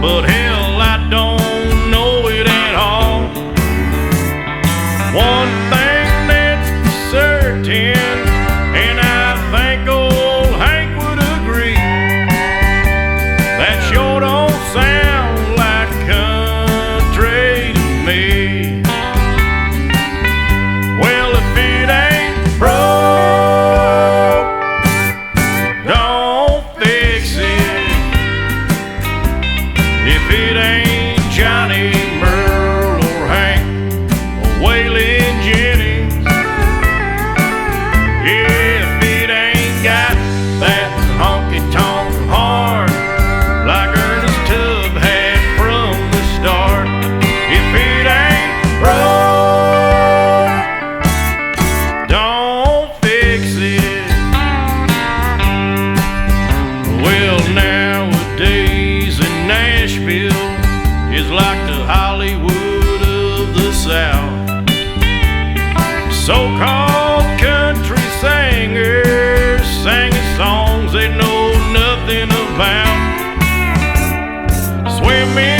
but hell, I don't know it at all. One thing that's certain, and I think old Hank would agree, that sure don't sound like country to me. Well, if it ain't broke, don't fix it. If it ain't Johnny, Merle, or Hank, or Waylon Jennings, yeah, if it ain't got that honky-tonk horn like Ernest Tubb had from the start, if it ain't broke, don't fix it. Well, nowadays in Nashville is like the Hollywood of the South. So-called country singers singing songs they know nothing about. Swimming